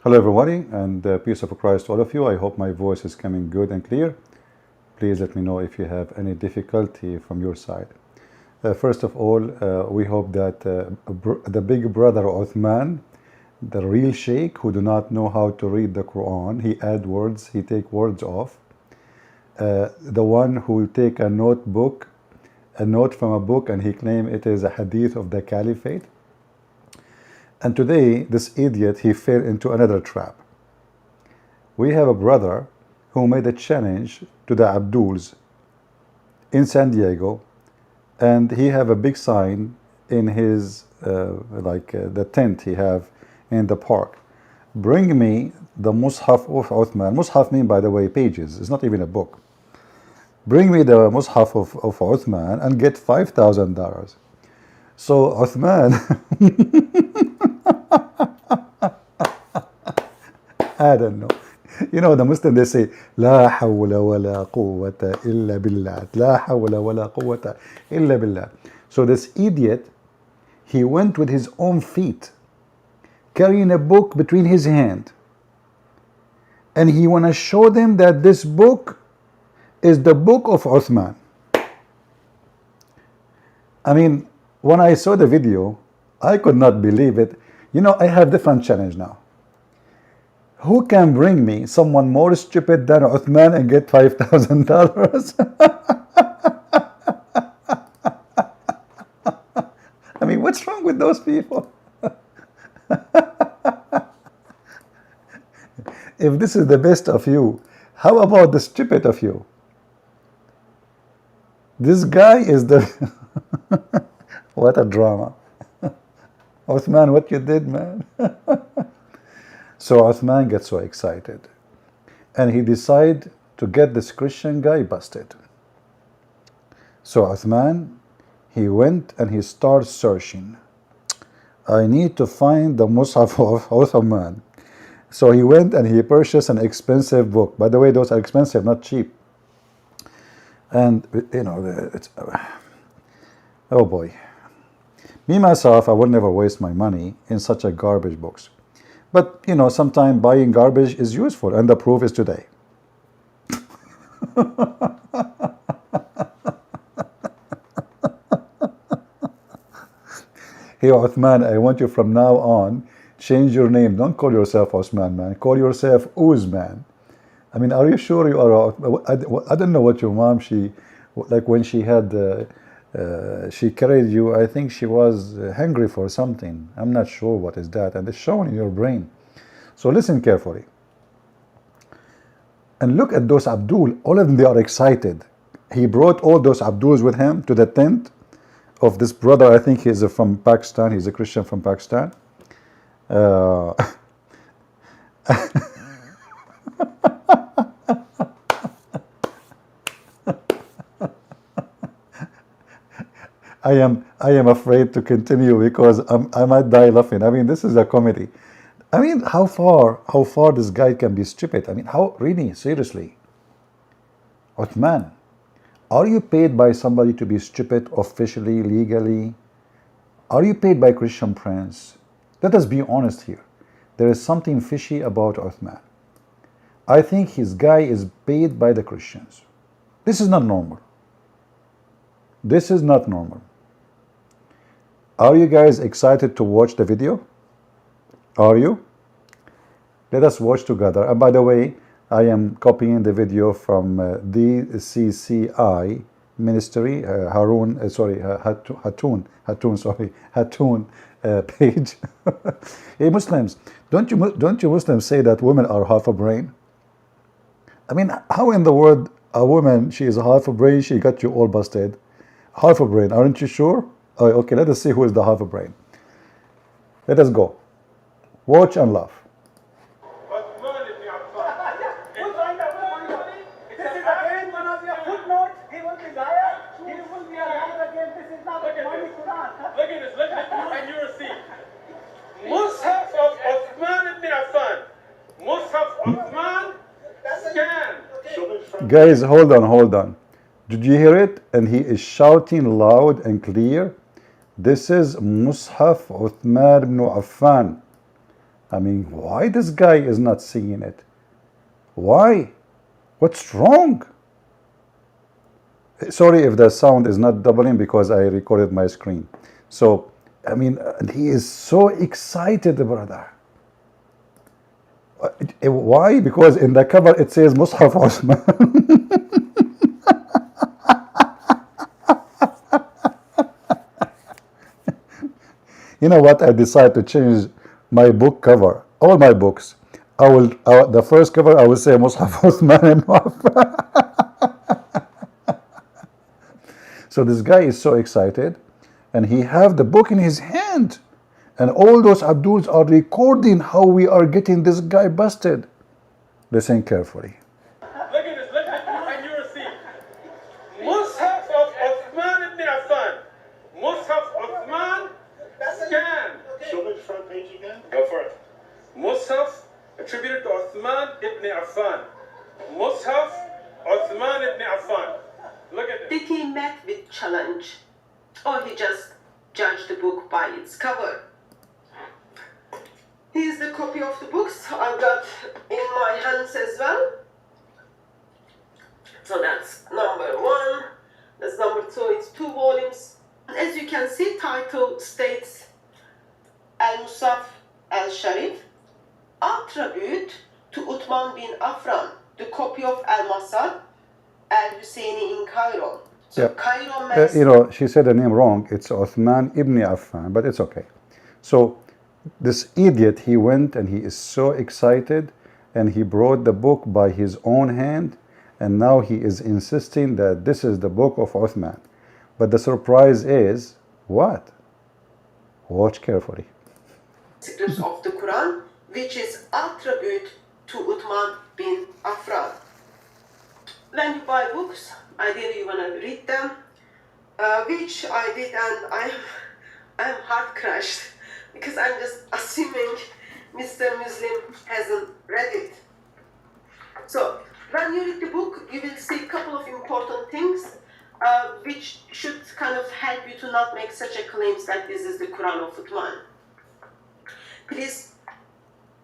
Hello everybody, and peace of Christ to all of you. I hope my voice is coming good and clear. Please let me know if you have any difficulty from your side. First of all, we hope that the big brother Uthman, the real sheikh who do not know how to read the Quran, he add words, he take words off. The one who take a note from a book, and he claim it is a hadith of the caliphate. And today, this idiot, he fell into another trap. We have a brother who made a challenge to the Abduls in San Diego, and he have a big sign in his, the tent he have in the park. Bring me the Mus'haf of Uthman. Mus'haf mean, by the way, pages. It's not even a book. Bring me the Mus'haf of Uthman and get $5,000. So Uthman, I don't know. You know, the Muslim, they say, La hawla wa la quwwata illa billah. La hawla wa la quwwata illa billah. So this idiot, he went with his own feet, carrying a book between his hand. And he want to show them that this book is the book of Uthman. I mean, when I saw the video, I could not believe it. You know, I have different challenge now. Who can bring me someone more stupid than Uthman and get $5,000? I mean, what's wrong with those people? If this is the best of you, how about the stupid of you? This guy is the... What a drama. Uthman, what you did, man. So Uthman gets so excited, and he decide to get this Christian guy busted. So Uthman, he went and he started searching. I need to find the Mus'haf of Uthman. So he went and he purchased an expensive book. By the way, those are expensive, not cheap. And you know, it's, oh boy. Me myself, I would never waste my money in such a garbage books. But, you know, sometimes buying garbage is useful, and the proof is today. Hey, Uthman, I want you from now on, change your name. Don't call yourself Uthman, man. Call yourself Uthman. I mean, are you sure you are? I don't know what your mom, like when she had... she carried you, I think she was hungry for something. I'm not sure what is that, and it's shown in your brain. So listen carefully. And look at those Abdul, all of them, they are excited. He brought all those Abduls with him to the tent of this brother. I think he's from Pakistan, he's a Christian from Pakistan. I am afraid to continue because I might die laughing. I mean, this is a comedy. I mean, how far this guy can be stupid? I mean, how, really, seriously? Uthman, are you paid by somebody to be stupid officially, legally? Are you paid by Christian Prince? Let us be honest here. There is something fishy about Uthman. I think his guy is paid by the Christians. This is not normal. This is not normal. Are you guys excited to watch the video? Are you? Let us watch together. And by the way, I am copying the video from DCCI Ministry, Hatun page. Hey Muslims, don't you Muslims say that women are half a brain? I mean, how in the world a woman, she is half a brain, she got you all busted? Half a brain, aren't you sure? Oh, okay, let us see who is the half a brain. Let us go. Watch and laugh. Mus'haf of Uthman ibn Affan. Mus'haf Uthman, scan. Guys, hold on. Did you hear it? And he is shouting loud and clear. This is Mus'haf Uthman ibn Affan. I mean, why this guy is not seeing it? Why? What's wrong? Sorry if the sound is not doubling because I recorded my screen. So, I mean, he is so excited, brother. Why? Because in the cover it says Mus'haf Uthman. You know what? I decided to change my book cover. All my books. I will. The first cover I will say Mus'haf Uthman ibn Affan. So this guy is so excited, and he have the book in his hand, and all those Abduls are recording how we are getting this guy busted. Listen carefully. Look at this. Look at this. And you will see. Mus'haf of Uthman ibn Affan. Mus'haf Uthman scan. Show me the front page again. Go for it. Mus'haf attributed to Uthman ibn Affan. Mus'haf Uthman ibn Affan. Look at this. Did he met with challenge, or he just judged the book by its cover? Here's the copy of the books I've got in my hands as well. So that's number 1. That's number 2. It's 2 volumes. As you can see, title states Al-Musaf Al-Sharif, attribute to Uthman bin Affan, the copy of Al-Masad Al-Husseini in Cairo. So Yeah. Cairo You know, she said the name wrong. It's Uthman ibn Affan, but it's okay. So this idiot, he went and he is so excited, and he brought the book by his own hand, and now he is insisting that this is the book of Uthman. But the surprise is what? Watch carefully. scripts of the Quran, which is attribute to Uthman bin Affan. When you buy books, ideally you want to read them, which I did, and I'm heart crushed because I'm just assuming Mr. Muslim hasn't read it. So when you read the book, you will see a couple of important things which should kind of help you to not make such a claims that this is the Quran of Uthman. Please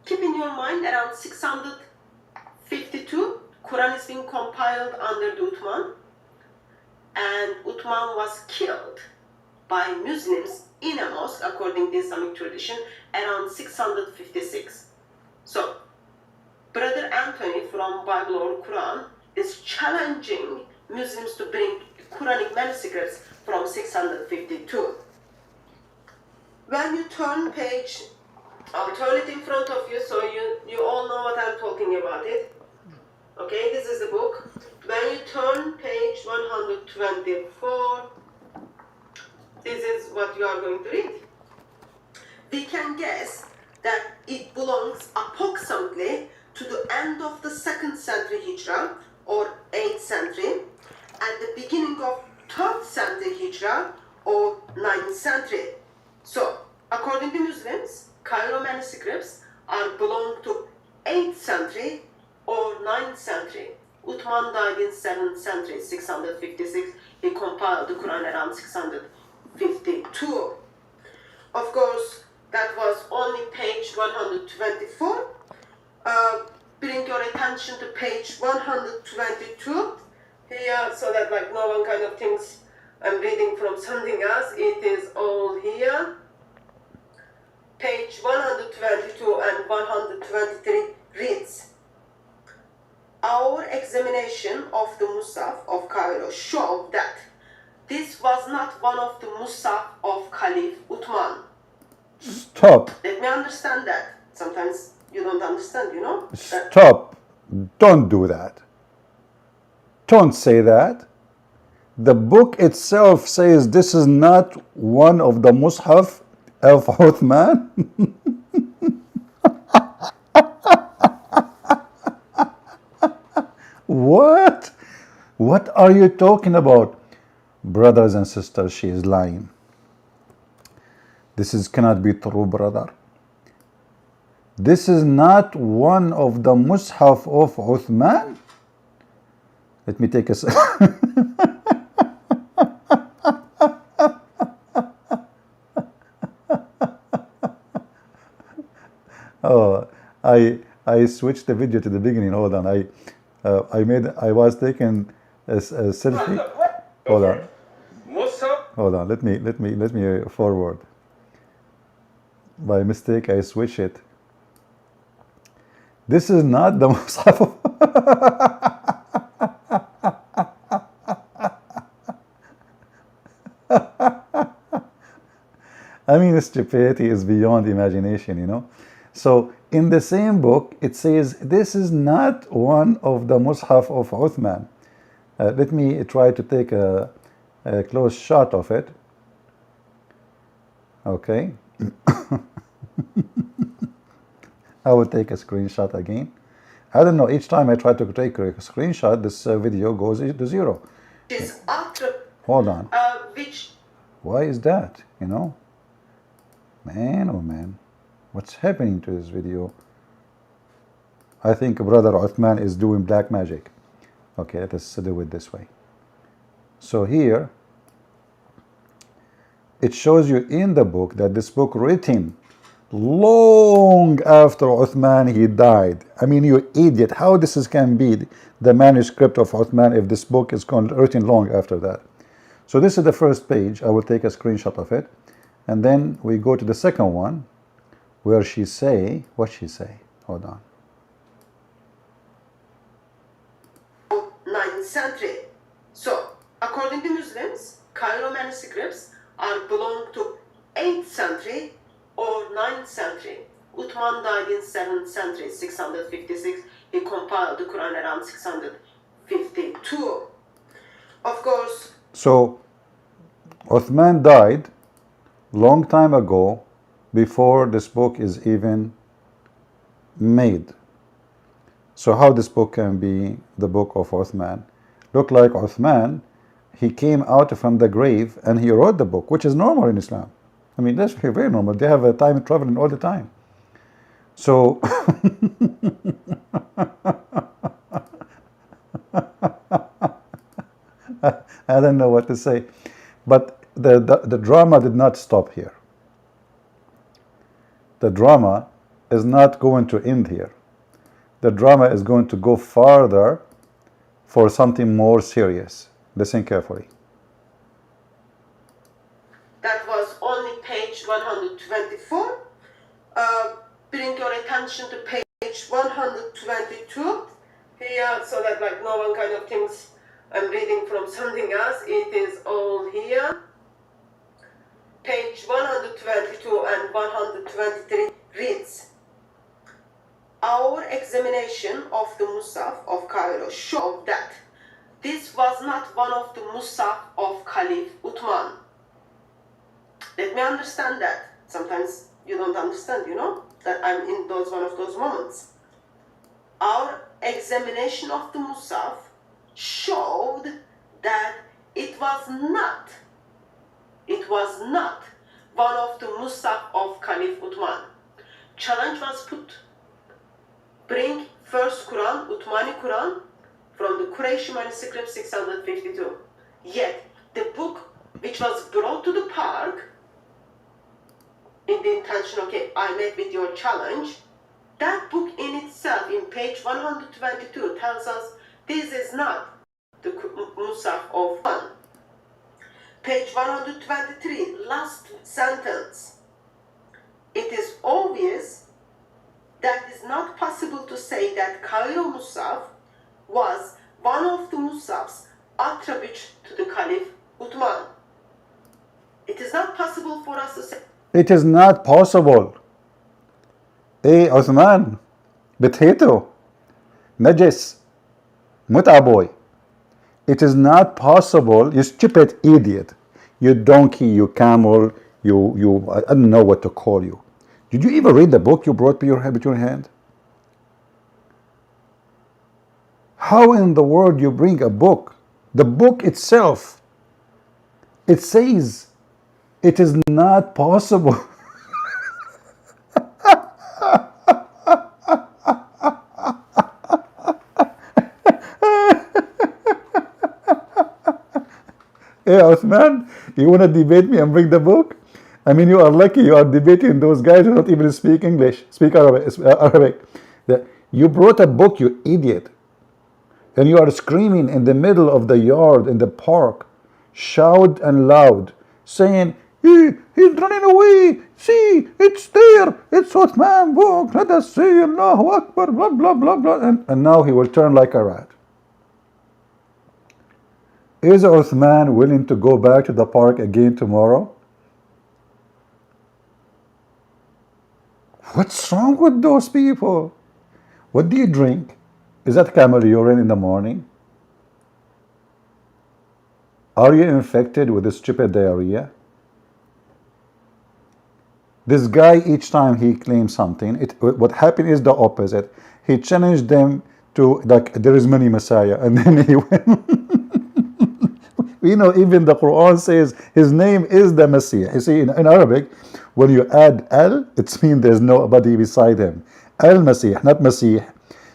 keep in your mind around 652, Quran is being compiled under the Uthman, and Uthman was killed by Muslims in a mosque according to Islamic tradition around 656. So Brother Anthony from Bible or Quran is challenging Muslims to bring Quranic manuscripts from 652. When you turn page, I'll turn it in front of you so you all know what I'm talking about it. Okay, this is the book. When you turn page 124, this is what you are going to read. We can guess that it belongs approximately to the end of the 2nd century Hijrah or 8th century, at the beginning of 3rd century Hijrah or 9th century. So, according to Muslims, Cairo manuscripts are belong to 8th century or 9th century. Uthman died in 7th century, 656. He compiled the Quran around 652. Of course, that was only page 124. Bring your attention to page 122 here, so that like no one kind of thinks I'm reading from something else. It is all here. Page 122 and 123 reads, our examination of the Musaf of Cairo showed that this was not one of the Musaf of Caliph Uthman. Stop. Let me understand that. Sometimes you don't understand, you know? Stop. Don't do that. Don't say that. The book itself says this is not one of the Mus'haf of Uthman. What? What are you talking about? Brothers and sisters, she is lying. This cannot be true, brother. This is not one of the Mus'haf of Uthman. Let me take a Oh I switched the video to the beginning. Hold on. I was taking a selfie. Hold on. Mus'haf. Hold on. Let me forward. By mistake, I switch it. This is not the Mus'haf. I mean, stupidity is beyond imagination, you know. So in the same book, it says this is not one of the Mus'haf of Uthman. Let me try to take a close shot of it. Okay. I will take a screenshot again. I don't know, each time I try to take a screenshot, this video goes to zero. Is after Hold on. which Why is that, you know? Man, oh man. What's happening to this video? I think Brother Uthman is doing black magic. Okay, let us do it this way. So here, it shows you in the book that this book written long after Uthman he died. I mean, you idiot, how this can be the manuscript of Uthman if this book is written long after that. So this is the first page. I will take a screenshot of it. And then we go to the second one where she say, what she say? Hold on. 9th century. So, according to Muslims, Cairo manuscripts are belong to 8th century or 9th century. Uthman died in 7th century, 656. He compiled the Quran around 652. Of course. So, Uthman died long time ago before this book is even made. So how this book can be the book of Uthman? Look like Uthman, he came out from the grave and he wrote the book, which is normal in Islam. I mean, that's very normal. They have a time traveling all the time. So I don't know what to say. But the drama did not stop here. The drama is not going to end here. The drama is going to go farther for something more serious. Listen carefully. That was only page 124. Bring your attention to page 122 here, so that like no one kind of thinks I'm reading from something else. It is all here. Page 122 and 123 reads, our examination of the Mus'haf of Cairo showed that this was not one of the Mus'haf of Caliph Uthman. Let me understand that. Sometimes you don't understand, you know, that I'm in one of those moments. Our examination of the Mus'haf showed that it was not one of the Mus'haf of Caliph Uthman. Challenge was put. Bring first Quran, Uthmani Quran, from the Quraysh manuscript 652. Yet, the book which was brought to the park, in the intention, okay, I met with your challenge, that book in itself, in page 122, tells us this is not the Mus'haf of one. Page 123, last sentence. It is obvious that it is not possible to say that Cairo Mus'haf was one of the Mus'hafs attributed to the Caliph Uthman. It is not possible for us to say. It is not possible. Hey, Uthman, potato, najis, mutaboy. It is not possible, you stupid idiot, you donkey, you camel, you I don't know what to call you. Did you even read the book you brought between your hand? How in the world you bring a book? The book itself, it says it is not possible. Hey, Uthman, you want to debate me and bring the book? I mean, you are lucky you are debating those guys who don't even speak English, speak Arabic. You brought a book, you idiot. And you are screaming in the middle of the yard, in the park, shout and loud, saying, he's running away. See, it's there. It's Uthman book. Let us say Allahu Akbar, blah, blah, blah, blah. And now he will turn like a rat. Is Uthman willing to go back to the park again tomorrow? What's wrong with those people? What do you drink? Is that camel urine in the morning? Are you infected with this stupid diarrhea? This guy, each time he claims something, what happened is the opposite. He challenged them to, like, there is many Messiah, and then he went. You know, even the Quran says his name is the Messiah. You see, in Arabic, when you add al, it means there's nobody beside him. Al-Masih, not Masih.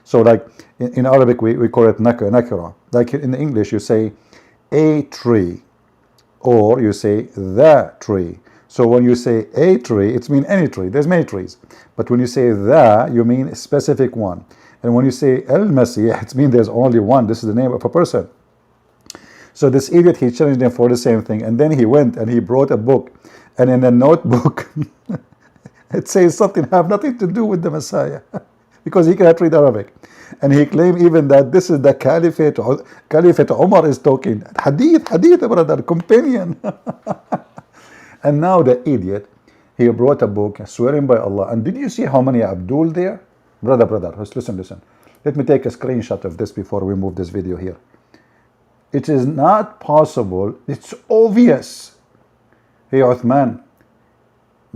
So like in Arabic, we call it nakira. Like in English, you say a tree, or you say the tree. So when you say a tree, it means any tree. There's many trees. But when you say the, you mean a specific one. And when you say al-Masih, it means there's only one. This is the name of a person. So this idiot, he challenged them for the same thing. And then he went and he brought a book. And in a notebook, it says something have nothing to do with the Messiah. Because he cannot read Arabic. And he claimed even that this is the Caliphate. Caliphate Umar is talking. Hadith, brother, companion. And now the idiot, he brought a book, swearing by Allah. And did you see how many Abdul there? Brother, listen. Let me take a screenshot of this before we move this video here. It is not possible. It's obvious. Hey, Uthman,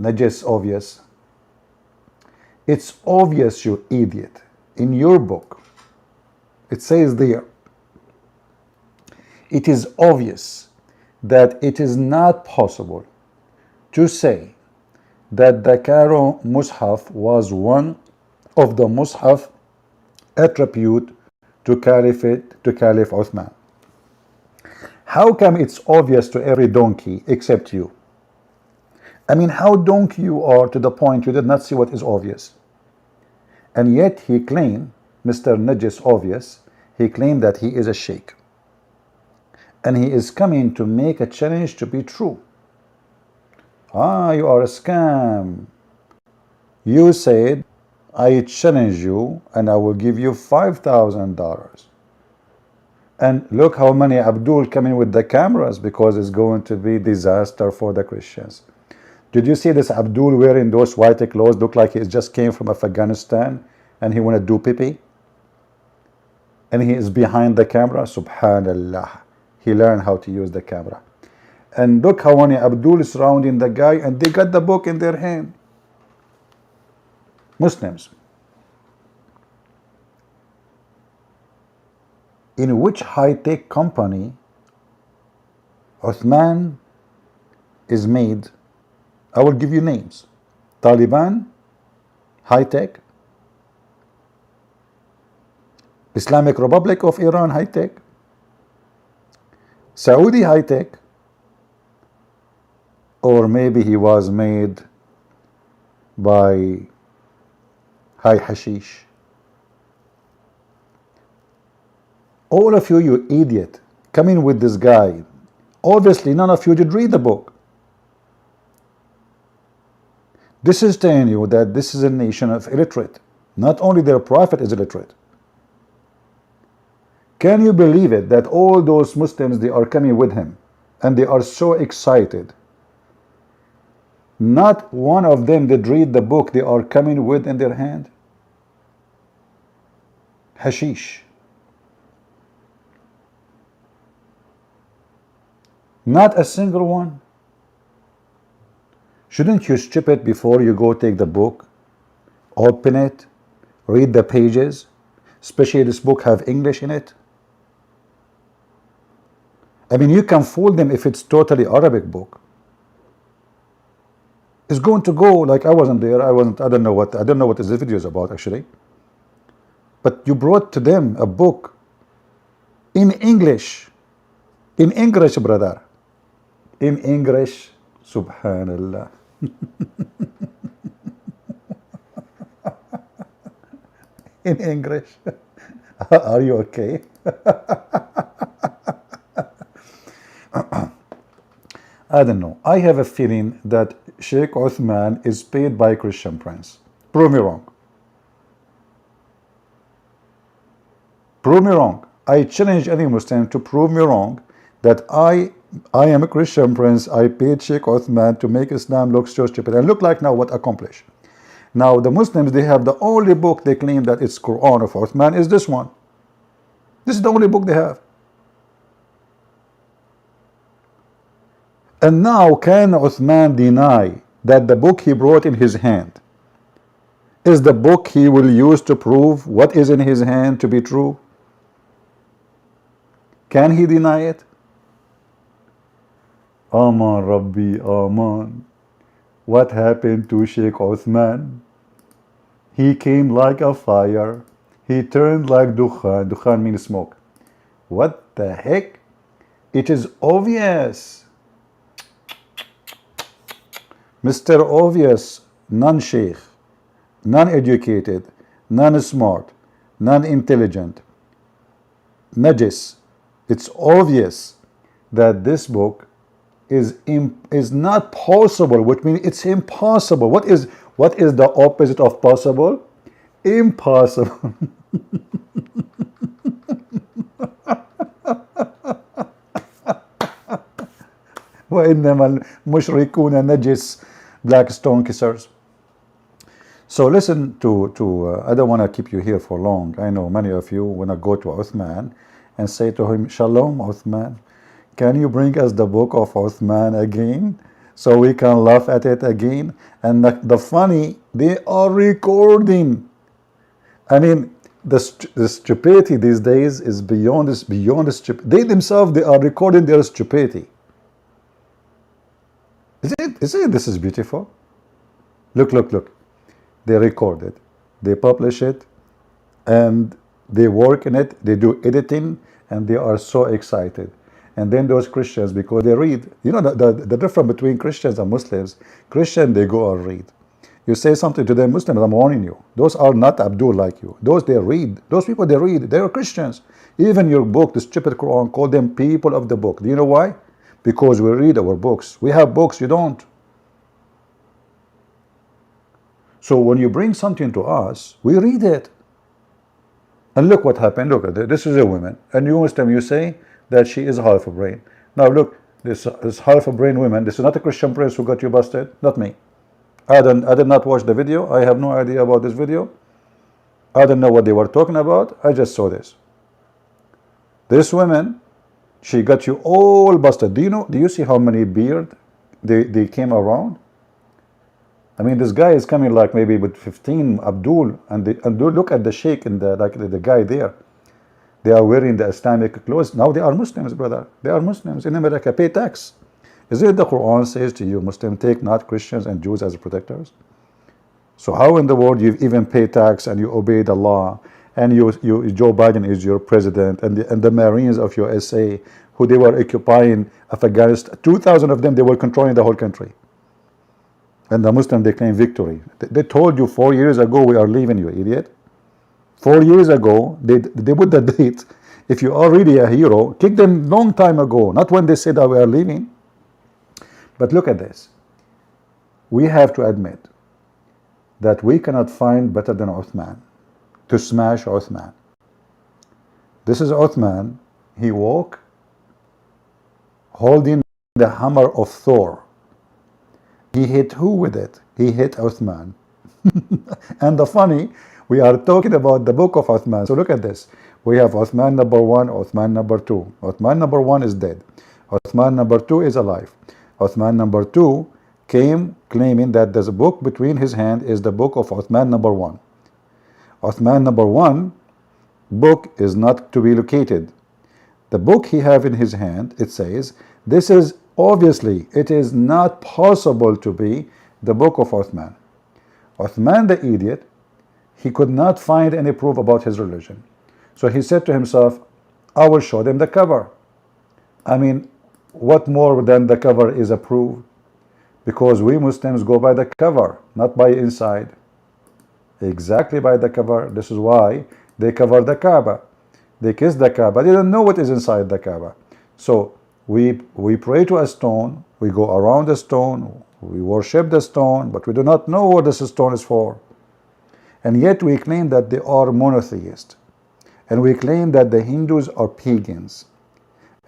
Najis, obvious. It's obvious, you idiot. In your book, it says there, it is obvious that it is not possible to say that the Cairo Mus'haf was one of the Mus'haf attribute to Caliph Uthman. How come it's obvious to every donkey except you? I mean, how donkey you are to the point you did not see what is obvious. And yet he claimed, Mr. Najis Obvious, he claimed that he is a sheikh. And he is coming to make a challenge to be true. Ah, you are a scam. You said, I challenge you and I will give you $5,000. And look how many Abdul coming with the cameras, because it's going to be disaster for the Christians. Did you see this Abdul wearing those white clothes? Look like he just came from Afghanistan and he want to do pee-pee. And he is behind the camera. Subhanallah. He learned how to use the camera. And look how many Abdul is surrounding the guy, and they got the book in their hand. Muslims. In which high-tech company Uthman is made? I will give you names. Taliban, high-tech. Islamic Republic of Iran, high-tech. Saudi, high-tech. Or maybe he was made by high hashish. All of you, you idiot, coming with this guy. Obviously, none of you did read the book. This is telling you that this is a nation of illiterate. Not only their prophet is illiterate. Can you believe it that all those Muslims, they are coming with him and they are so excited? Not one of them did read the book they are coming with in their hand. Hashish. Not a single one. Shouldn't you strip it before you go take the book? Open it, read the pages, especially this book have English in it. I mean, you can fool them if it's totally Arabic book. It's going to go like I wasn't there. I don't know what this video is about actually. But you brought to them a book in English. In English, brother. In English. Subhanallah. in English. Are you okay? I don't know. I have a feeling that Sheikh Uthman is paid by Christian Prince. Prove me wrong. Prove me wrong. I challenge any Muslim to prove me wrong that I am a Christian Prince. I paid Sheikh Uthman to make Islam look so stupid. And look like now what accomplished. Now the Muslims, they have the only book they claim that it's Quran of Uthman is this one. This is the only book they have. And now can Uthman deny that the book he brought in his hand is the book he will use to prove what is in his hand to be true? Can he deny it? Aman Rabbi Aman. What happened to Sheikh Uthman? He came like a fire. He turned like dukhan. Dukhan means smoke. What the heck? It is obvious. Mr. Obvious, non-sheikh, non-educated, non-smart, non-intelligent, najis. It's obvious that this book is not possible, which means it's impossible. What is the opposite of possible? Impossible. وإنما المشركون نجس, black stone kissers. So listen to I don't want to keep you here for long. I know many of you want to go to Uthman and say to him, Shalom Uthman, can you bring us the book of Uthman again so we can laugh at it again? And the funny, they are recording. I mean, the stupidity these days is beyond stupidity. They themselves, they are recording their stupidity. Isn't this is beautiful? Look. They record it, they publish it, and they work in it, they do editing, and they are so excited. And then those Christians, because they read, you know, the difference between Christians and Muslims, Christian, they go and read. You say something to them, Muslims, I'm warning you. Those are not Abdul like you. Those they read. Those people they read. They are Christians. Even your book, the stupid Quran, call them people of the book. Do you know why? Because we read our books. We have books, you don't. So when you bring something to us, we read it. And look what happened. Look at this. This is a woman. And you Muslim, you say that she is half a brain. Now look, this half a brain woman. This is not a Christian prince who got you busted. Not me. I did not watch the video. I have no idea about this video. I don't know what they were talking about. I just saw this. This woman, she got you all busted. Do you see how many beard they came around? I mean, this guy is coming like maybe with 15 Abdul, and look at the sheikh and the guy there. They are wearing the Islamic clothes. Now they are Muslims, brother. They are Muslims in America. Pay tax. Is it the Quran says to you, Muslim, take not Christians and Jews as protectors? So how in the world you even pay tax and you obey the law, and Joe Biden is your president, and the Marines of your SA, who they were occupying Afghanistan, 2,000 of them, they were controlling the whole country. And the Muslim, they claim victory. They told you 4 years ago we are leaving, you idiot. 4 years ago, they put the date. If you are really a hero, kick them long time ago, not when they said that we are leaving. But look at this. We have to admit that we cannot find better than Uthman to smash Uthman. This is Uthman. He walked holding the hammer of Thor. He hit who with it? He hit Uthman. And the funny, we are talking about the book of Uthman. So look at this. We have Uthman number 1, Uthman number 2. Uthman number 1 is dead. Uthman number 2 is alive. Uthman number 2 came claiming that there's a book between his hand is the book of Uthman number 1. Uthman number 1 book is not to be located. The book he have in his hand, it says, this is obviously, it is not possible to be the book of Uthman. Uthman the idiot, he could not find any proof about his religion. So he said to himself, I will show them the cover. I mean, what more than the cover is a proof? Because we Muslims go by the cover, not by inside. Exactly by the Kaaba. This is why they cover the Kaaba. They kiss the Kaaba. They don't know what is inside the Kaaba. So we pray to a stone. We go around the stone. We worship the stone, but we do not know what this stone is for. And yet we claim that they are monotheists. And we claim that the Hindus are pagans.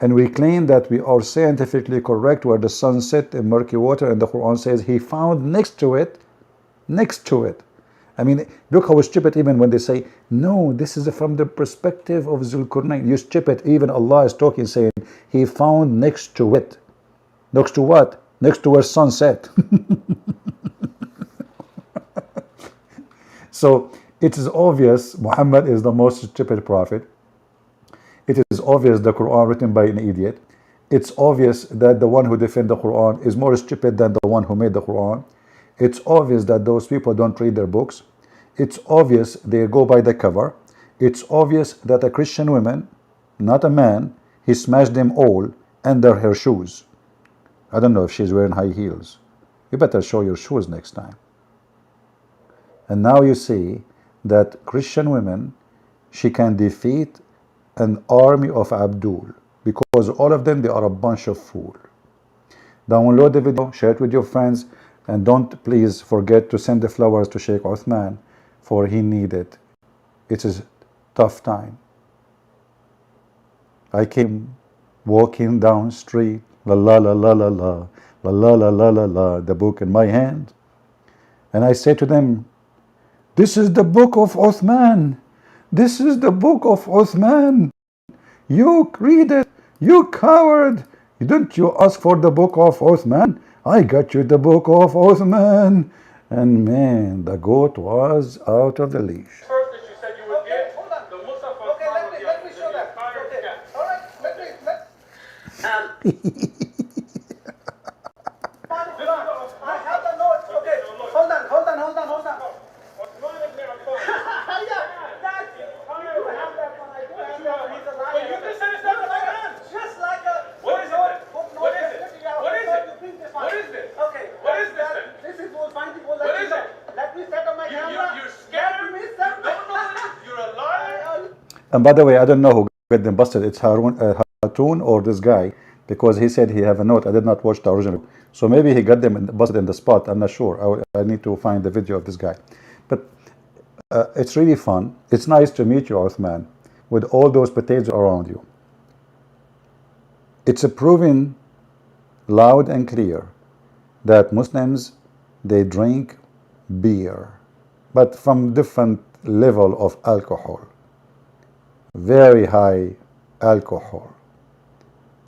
And we claim that we are scientifically correct where the sun set in murky water, and the Quran says he found next to it. I mean, look how stupid even when they say, no, this is from the perspective of Zulkarnain. You stupid, even Allah is talking, saying he found next to it. Next to what? Next to where sun set. So it is obvious Muhammad is the most stupid prophet. It is obvious the Quran written by an idiot. It's obvious that the one who defends the Quran is more stupid than the one who made the Quran. It's obvious that those people don't read their books. It's obvious they go by the cover. It's obvious that a Christian woman, not a man, he smashed them all under her shoes. I don't know if she's wearing high heels. You better show your shoes next time. And now you see that Christian women, she can defeat an army of Abdul, because all of them, they are a bunch of fools. Download the video, share it with your friends, and don't please forget to send the flowers to Sheikh Uthman, for he needed. It is tough time. I came walking down street, la la la la la la, la la la la la la, the book in my hand, and I say to them, this is the book of Uthman. This is the book of Uthman. You read it, you coward. Didn't you ask for the book of Uthman? I got you the book of Uthman. And man, the goat was out of the leash. First that you said you would get, Hold on. the Musaf of Okay, let me show that. Okay. All right, I have the notes. Okay, hold on. Uthman ibn Affan. You have that one. I do have that one. He's a liar. But you just said it's not the Quran. Just like a What is it then? footnote. What is it? What is it? You bring this one. What is this? Okay. What is this then? This is we'll find it. We'll What let you is know. it? Let me set up my camera. You're scared? Let me You set don't know what it is? You're a liar? And by the way, I don't know who got them busted. It's Harun or this guy, because he said he have a note. I did not watch the original. So maybe he got them busted in the spot. I'm not sure. I need to find the video of this guy. But it's really fun. It's nice to meet you, Uthman, with all those potatoes around you. It's a proven loud and clear that Muslims, they drink beer, but from different level of alcohol, very high alcohol.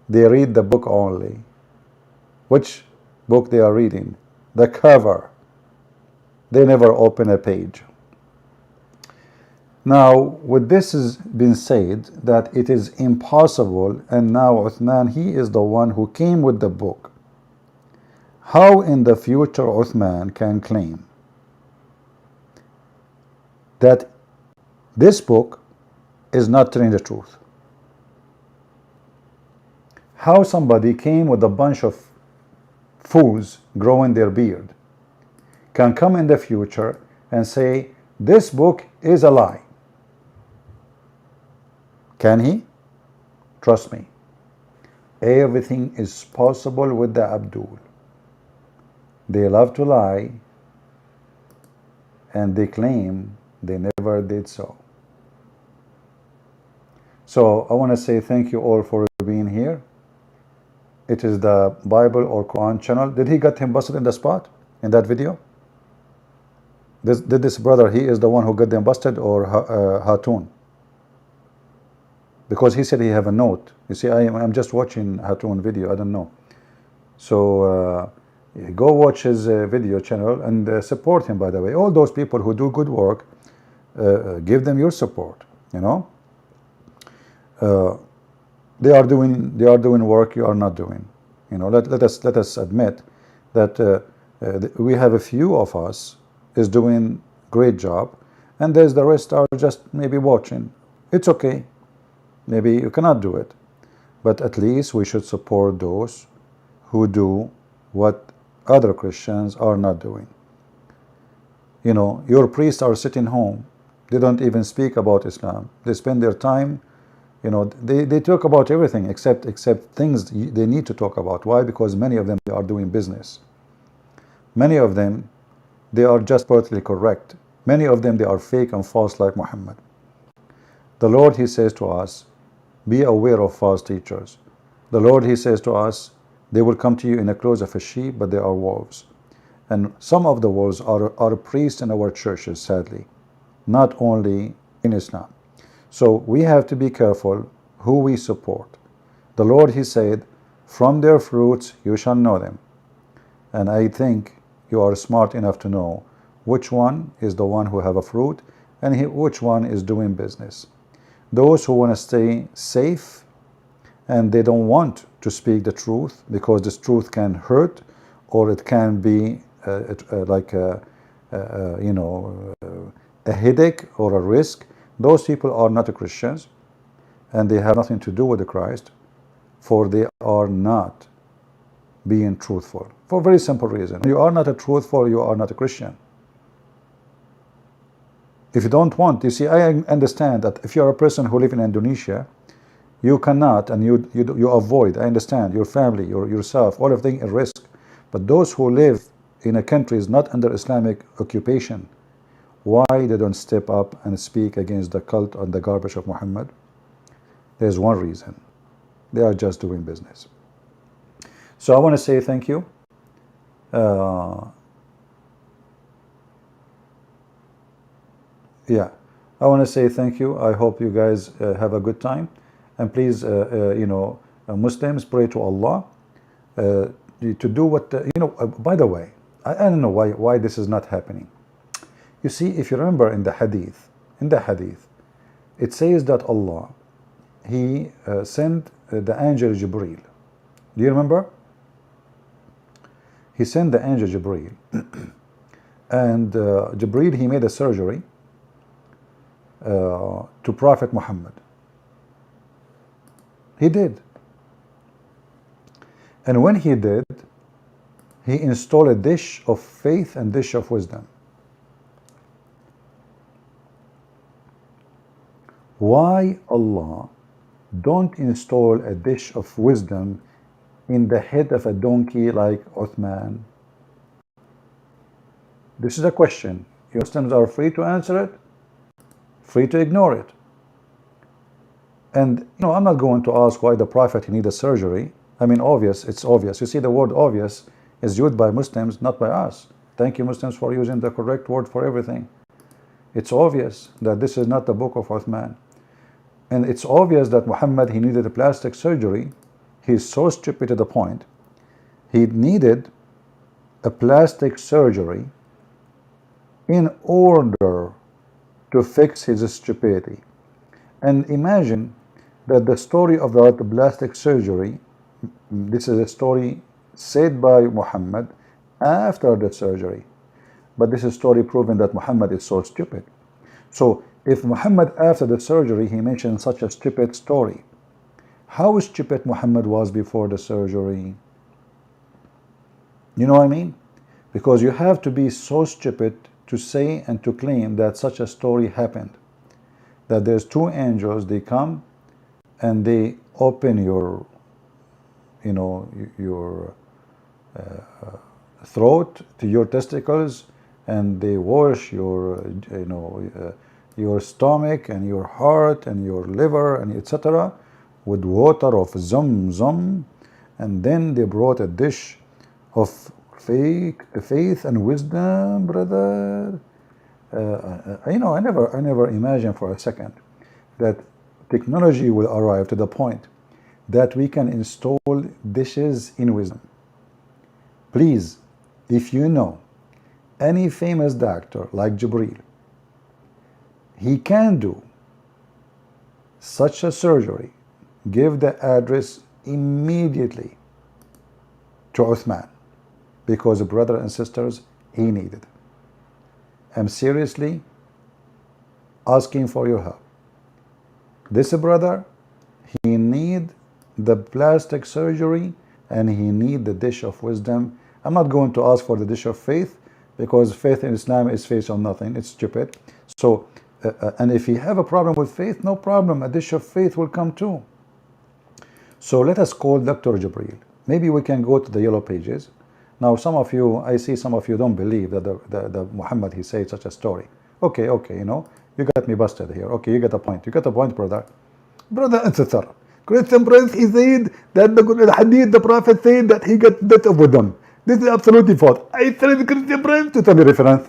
They read the book only. Which book they are reading? The cover. They never open a page. Now, with this has been said, that it is impossible, and now Uthman, he is the one who came with the book. How in the future Uthman can claim that this book is not telling the truth? How somebody came with a bunch of fools growing their beard can come in the future and say this book is a lie? Can he? Trust me, everything is possible with the Abdul. They love to lie, and they claim they never did so. So I want to say thank you all for being here. It is the Bible or Quran channel. Did he get him busted in the spot in that video? Did this brother, he is the one who got them busted, or Hatun? Because he said he have a note. You see, I'm just watching Hatun video. I don't know. So go watch his video channel and support him. By the way, all those people who do good work, give them your support. You know, they are doing work you are not doing. You know, let us admit that we have a few of us is doing great job, and there's the rest are just maybe watching. It's okay. Maybe you cannot do it, but at least we should support those who do what other Christians are not doing. You know, your priests are sitting home. They don't even speak about Islam. They spend their time, you know, they talk about everything except things they need to talk about. Why? Because many of them they are doing business. Many of them they are just politically correct. Many of them they are fake and false like Muhammad. The Lord, he says to us, be aware of false teachers. The Lord, he says to us, they will come to you in the clothes of a sheep, but they are wolves. And some of the wolves are priests in our churches, sadly, not only in Islam. So we have to be careful who we support. The Lord, he said, from their fruits you shall know them. And I think you are smart enough to know which one is the one who have a fruit and which one is doing business. Those who want to stay safe and they don't want to speak the truth because this truth can hurt or it can be like you know, a headache or a risk. Those people are not Christians and they have nothing to do with the Christ, for they are not being truthful for a very simple reason. You are not a truthful, you are not a Christian. If you don't want, you see, I understand that if you are a person who live in Indonesia, you cannot and you avoid, I understand, your family, yourself, all of them at risk. But those who live in a country is not under Islamic occupation, why they don't step up and speak against the cult and the garbage of Muhammad? There's one reason. They are just doing business. So I want to say thank you. Yeah, I want to say thank you. I hope you guys have a good time. And please, you know, Muslims, pray to Allah to do what, you know, by the way, I don't know why this is not happening. You see, if you remember in the hadith, it says that Allah, he sent the angel Jibreel. Do you remember? He sent the angel Jibreel. And Jibreel, he made a surgery to Prophet Muhammad. He did. And when he did, he installed a dish of faith and dish of wisdom. Why Allah don't install a dish of wisdom in the head of a donkey like Uthman? This is a question. You Muslims are free to answer it, free to ignore it. And you know, I'm not going to ask why the Prophet needed surgery. I mean, obvious, it's obvious. You see, the word obvious is used by Muslims, not by us. Thank you, Muslims, for using the correct word for everything. It's obvious that this is not the book of Uthman. And it's obvious that Muhammad, he needed a plastic surgery. He's so stupid to the point. He needed a plastic surgery in order to fix his stupidity. And imagine that the story of the plastic surgery, this is a story said by Muhammad after the surgery. But this is a story proving that Muhammad is so stupid. So if Muhammad after the surgery, he mentioned such a stupid story, how stupid Muhammad was before the surgery? You know what I mean? Because you have to be so stupid to say and to claim that such a story happened. That there's two angels, they come and they open your, you know, your throat to your testicles, and they wash your, you know, your stomach and your heart and your liver and etc. with water of Zamzam, and then they brought a dish of faith and wisdom, brother. You know, I never imagined for a second that technology will arrive to the point that we can install dishes in wisdom. Please, if you know any famous doctor like Jibreel, he can do such a surgery, give the address immediately to Uthman, because brothers and sisters, he needed. I'm seriously asking for your help. This brother, he need the plastic surgery and he need the dish of wisdom. I'm not going to ask for the dish of faith because faith in Islam is based on nothing. It's stupid. So, and if you have a problem with faith, no problem. A dish of faith will come too. So let us call Dr. Jibreel. Maybe we can go to the yellow pages. Now, some of you, I see some of you don't believe that the Muhammad, he said such a story. Okay, you know, you got me busted here. Okay, you got a point. You got a point, brother. Brother, answer. Christian Prince, he said that the hadith, the Prophet said that he got death of wisdom. This is absolutely false. I said Christian Prince to tell me reference.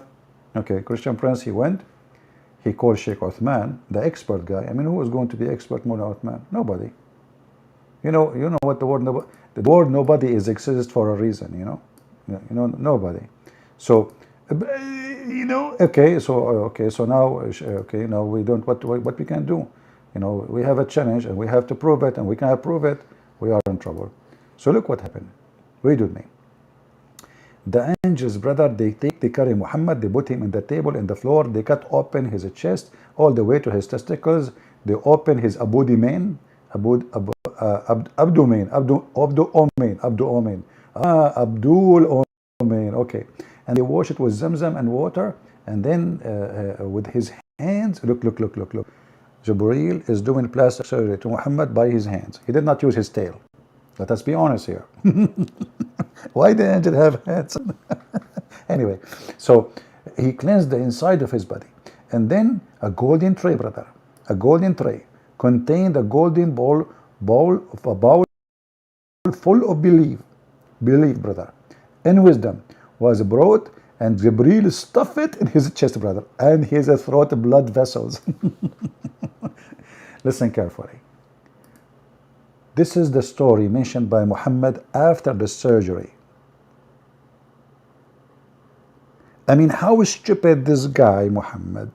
Okay, Christian Prince, he went. He called Sheikh Uthman, the expert guy. I mean, who is going to be expert more than Uthman? Nobody. You know what the word nobody is exists for a reason. You know, nobody. So, you know, okay. So now, okay, now we don't what we can do. You know, we have a challenge and we have to prove it, and we cannot prove it, we are in trouble. So look what happened. Read with me. The angels, brother, they carry Muhammad, they put him in the table, in the floor, they cut open his chest all the way to his testicles, they open his abdomen, okay, and they wash it with zamzam and water, and then with his hands, look, Jibreel is doing plastic surgery to Muhammad by his hands. He did not use his tail. Let us be honest here. Why the angel have hands? Anyway, so he cleansed the inside of his body. And then a golden tray, brother, a golden tray contained a golden bowl full of belief, brother, and wisdom was brought, and Jibreel stuffed it in his chest, brother, and his throat blood vessels. Listen carefully. This is the story mentioned by Muhammad after the surgery. I mean, how stupid this guy, Muhammad,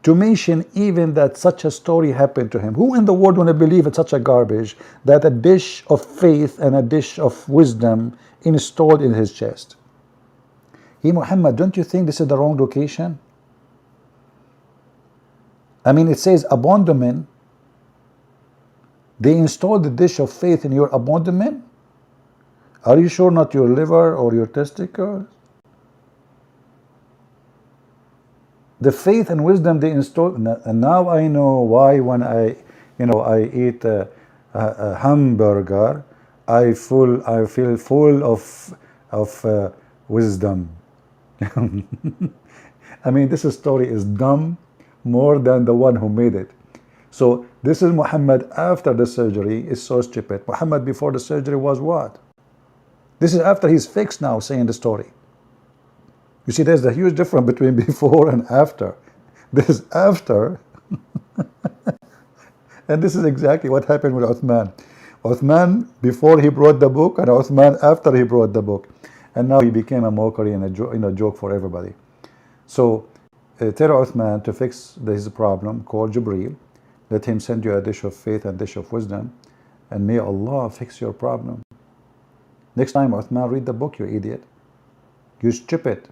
to mention even that such a story happened to him. Who in the world want to believe in such a garbage, that a dish of faith and a dish of wisdom installed in his chest? Hey, Muhammad, don't you think this is the wrong location? I mean, it says abandonment. They installed the dish of faith in your abdomen? Are you sure not your liver or your testicles? The faith and wisdom they installed, and now I know why when I eat a hamburger, I feel full of wisdom. I mean, this story is dumb more than the one who made it. So this is Muhammad after the surgery. Is so stupid. Muhammad before the surgery was what? This is after he's fixed now, saying the story. You see, there's a huge difference between before and after. This is after. And this is exactly what happened with Uthman. Uthman before he brought the book, and Uthman after he brought the book. And now he became a mockery and a joke for everybody. So tell Uthman to fix his problem, call Jibreel. Let him send you a dish of faith and dish of wisdom, and may Allah fix your problem. Next time, Uthman, read the book, you idiot. You stupid.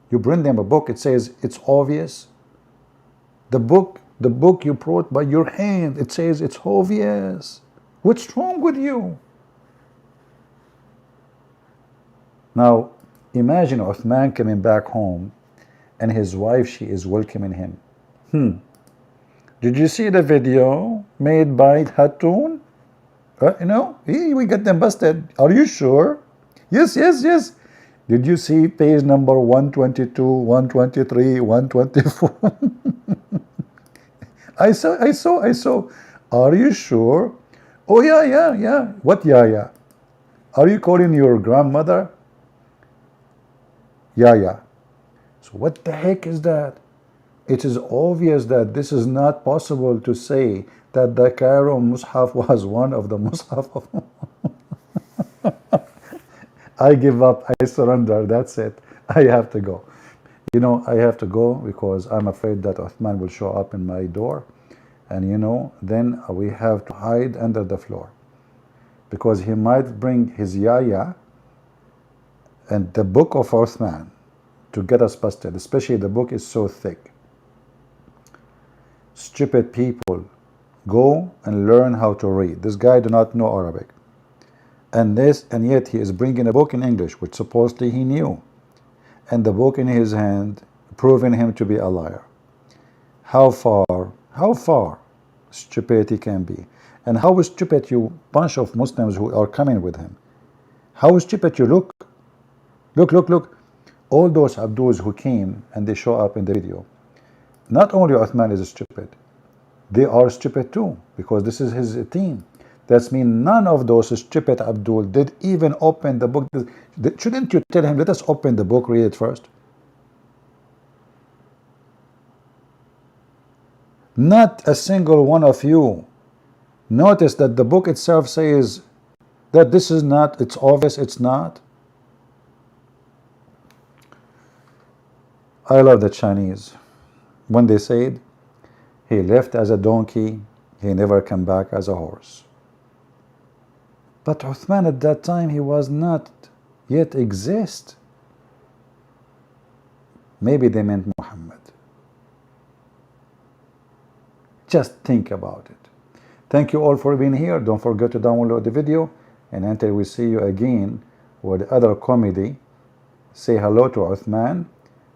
You bring them a book, it says it's obvious. The book you brought by your hand, it says it's obvious. What's wrong with you? Now, imagine Uthman coming back home, and his wife, she is welcoming him. Did you see the video made by Hatun? We got them busted. Are you sure? Yes. Did you see page number 122, 123, 124? I saw. Are you sure? Oh, yeah. What, yeah? Are you calling your grandmother? Yeah. So what the heck is that? It is obvious that this is not possible to say that the Cairo Mus'haf was one of the Mus'haf of... I give up, I surrender, that's it. I have to go. I have to go because I'm afraid that Uthman will show up in my door, and then we have to hide under the floor because he might bring his yaya and the book of Uthman to get us busted, especially the book is so thick. Stupid people, go and learn how to read. This guy do not know Arabic, and yet he is bringing a book in English, which supposedly he knew. and the book in his hand, proving him to be a liar. How far stupidity can be, and how stupid you bunch of Muslims who are coming with him. How stupid you look. Look. All those Abduls who came and they show up in the video. Not only Uthman is stupid, they are stupid too, because this is his team. That means none of those stupid Abdul did even open the book. Shouldn't you tell him, let us open the book, read it first? Not a single one of you notice that the book itself says that this is not, it's obvious it's not. I love the Chinese when they said he left as a donkey, he never came back as a horse. But Uthman at that time, he was not yet exist. Maybe they meant Muhammad. Just think about it. Thank you all for being here. Don't forget to download the video, and until we see you again with other comedy, say hello to Uthman.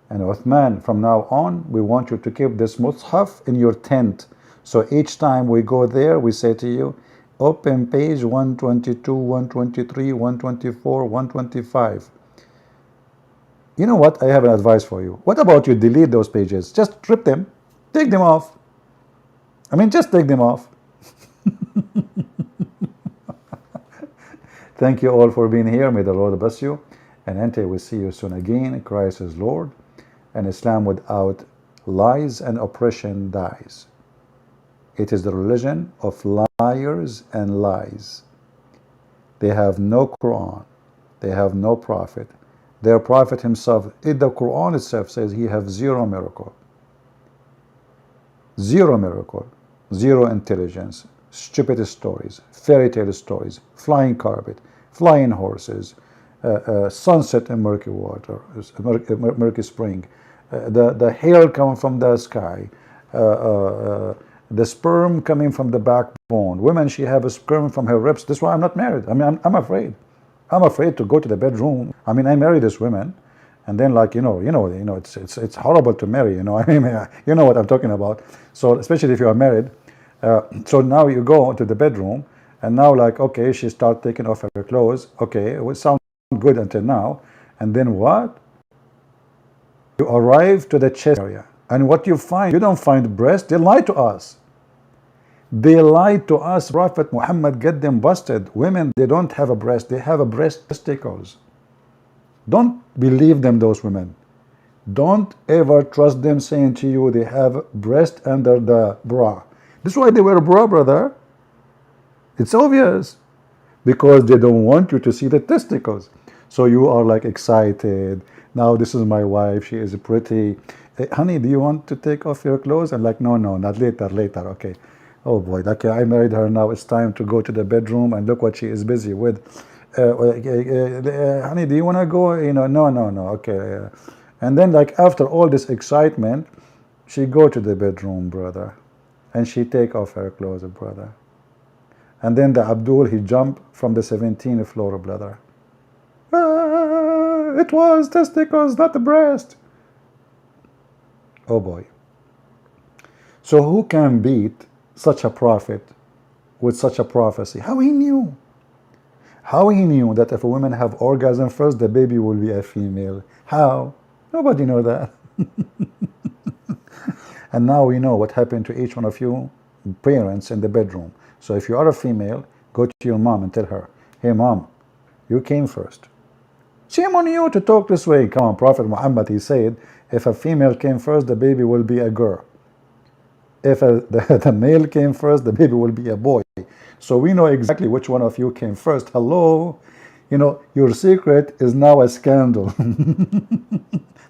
And Uthman, from now on, we want you to keep this mushaf in your tent. So each time we go there, we say to you, open page 122, 123, 124, 125. You know what? I have an advice for you. What about you delete those pages? Just strip them. Take them off. I mean, just take them off. Thank you all for being here. May the Lord bless you. And until we see you soon again, Christ is Lord. And Islam without lies and oppression dies. It is the religion of liars and lies. They have no Quran. They have no prophet. Their prophet himself, in the Quran itself says he has zero miracle. Zero miracle. Zero intelligence. Stupid stories. Fairy tale stories. Flying carpet. Flying horses. Sunset in murky water. Murky spring. The hair coming from the sky. The sperm coming from the backbone. Women, she have a sperm from her ribs. That's why I'm not married. I mean, I'm afraid. I'm afraid to go to the bedroom. I mean, I marry this woman, and then like it's horrible to marry. You know, I mean, you know what I'm talking about. So especially if you are married. So now you go to the bedroom, and now like okay, she start taking off her clothes. Okay, it would sound good until now, and then what? You arrive to the chest area. And what you find, you don't find breast. They lie to us. They lied to us. Prophet Muhammad get them busted. Women, they don't have a breast. They have a breast testicles. Don't believe them, those women. Don't ever trust them saying to you they have breast under the bra. This is why they wear a bra, brother. It's obvious. Because they don't want you to see the testicles. So you are like excited. Now this is my wife. She is pretty. Hey, honey, do you want to take off your clothes? I'm like, no, not later, okay. Oh boy, okay, I married her now. It's time to go to the bedroom and look what she is busy with. Honey, do you want to go? You know, no, okay. And then like after all this excitement, she go to the bedroom, brother. And she take off her clothes, brother. And then the Abdul, he jumped from the 17th floor, brother. It was testicles, not the breast. Oh boy. So who can beat such a prophet with such a prophecy? How he knew? How he knew that if a woman have orgasm first, the baby will be a female? How? Nobody know that. And now we know what happened to each one of you parents in the bedroom. So if you are a female, go to your mom and tell her, hey mom, you came first. Shame on you to talk this way. Come on, Prophet Muhammad, he said, if a female came first, the baby will be a girl. If the male came first, the baby will be a boy. So we know exactly which one of you came first. Hello? You know, your secret is now a scandal.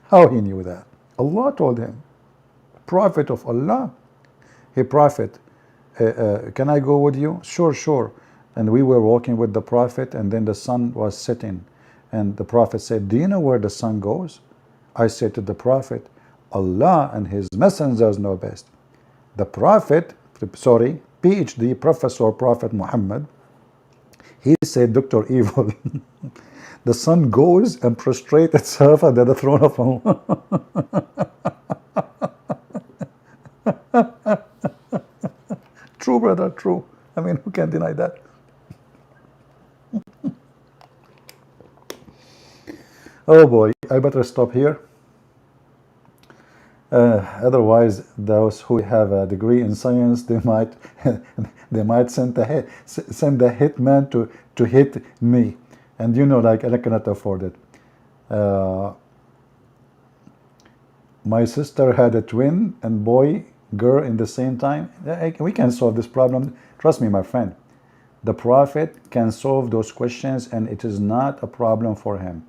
How he knew that? Allah told him. Prophet of Allah. Hey, Prophet, can I go with you? Sure. And we were walking with the Prophet, and then the sun was setting. And the Prophet said, do you know where the sun goes? I said to the Prophet, Allah and his messengers know best. The Prophet, PhD, Professor Prophet Muhammad, He said, Dr. Evil, the sun goes and prostrates itself under the throne of Allah. True, brother, true. I mean, who can deny that? Oh boy, I better stop here. Otherwise, those who have a degree in science, they might they might send the hitman to hit me, and you know, like I cannot afford it. My sister had a twin and boy girl in the same time. We can solve this problem. Trust me, my friend. The Prophet can solve those questions, and it is not a problem for him.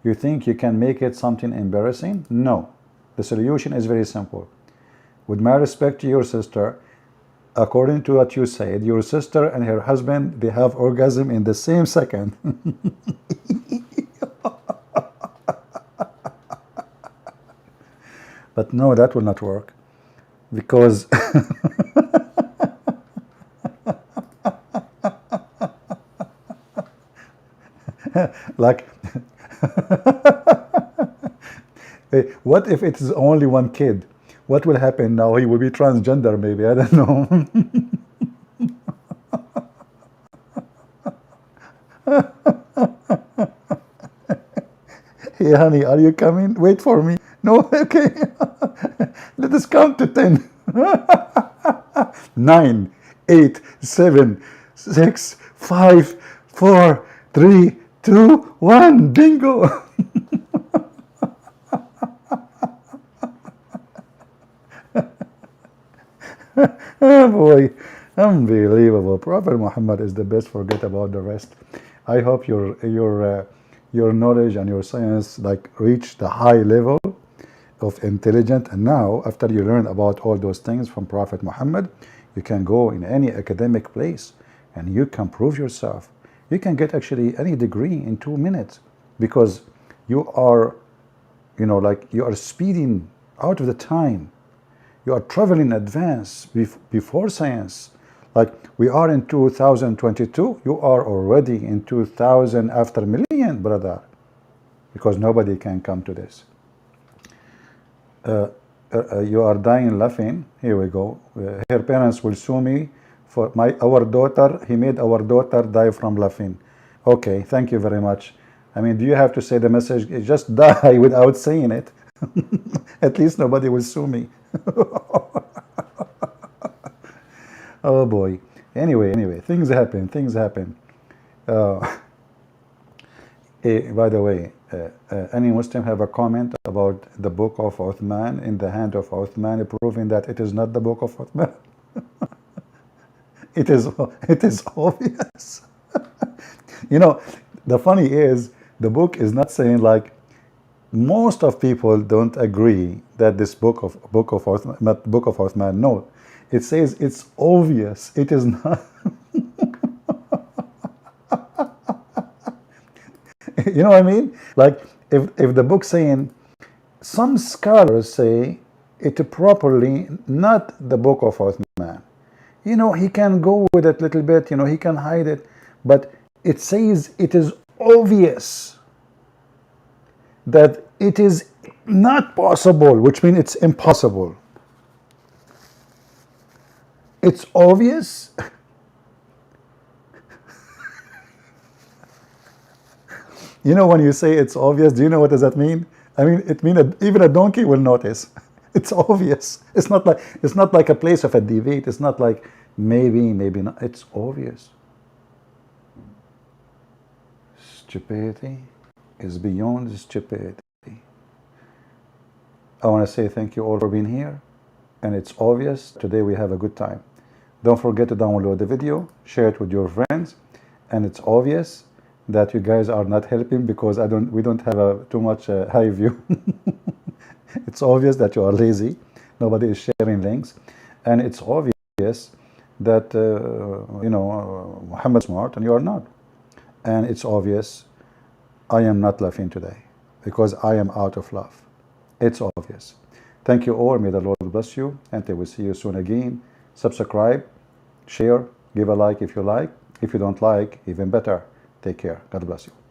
You think you can make it something embarrassing? No. The solution is very simple. With my respect to your sister, according to what you said, your sister and her husband, they have orgasm in the same second. But no, that will not work, because like what if it is only one kid? What will happen now? He will be transgender, maybe. I don't know. Hey, honey, are you coming? Wait for me. No, okay. Let us count to 10. 9, 8, 7, 6, 5, 4, 3, 2, 1. Bingo. Oh boy, unbelievable. Prophet Muhammad is the best. Forget about the rest. I hope your knowledge and your science like reach the high level of intelligence. And now, after you learn about all those things from Prophet Muhammad, you can go in any academic place and you can prove yourself. You can get actually any degree in 2 minutes, because you are, you know, like you are speeding out of the time. You are traveling in advance before science. Like we are in 2022, you are already in 2000 after million, brother, because nobody can come to this. You are dying laughing. Here we go. Her parents will sue me for our daughter. He made our daughter die from laughing. Okay, thank you very much. I mean, do you have to say the message? Just die without saying it. At least nobody will sue me. Oh boy. Anyway, things happen. Things happen. By the way, any Muslim have a comment about the book of Uthman in the hand of Uthman, proving that it is not the book of Uthman? It is obvious. You know, the funny is the book is not saying, like, most of people don't agree that this book of Uthman. No, it says it's obvious. It is not. You know what I mean? Like, if the book saying, some scholars say it properly not the book of Uthman. You know, he can go with it a little bit, you know, he can hide it, but it says it is obvious that it is not possible, which means it's impossible. It's obvious. You know, when you say it's obvious, do you know what does that mean? I mean, it means that even a donkey will notice. It's obvious. It's not like a place of a debate. It's not like maybe not. It's obvious. Stupidity is beyond stupidity. I want to say thank you all for being here, and it's obvious today we have a good time. Don't forget to download the video, share it with your friends, and it's obvious that you guys are not helping because we don't have too much high view. It's obvious that you are lazy. Nobody is sharing links, and it's obvious that you know, Muhammad is smart and you are not. And it's obvious I am not laughing today because I am out of love. It's obvious. Thank you all. May the Lord bless you, and I will see you soon again. Subscribe, share, give a like if you like, If you don't like, even better. Take care. God bless you.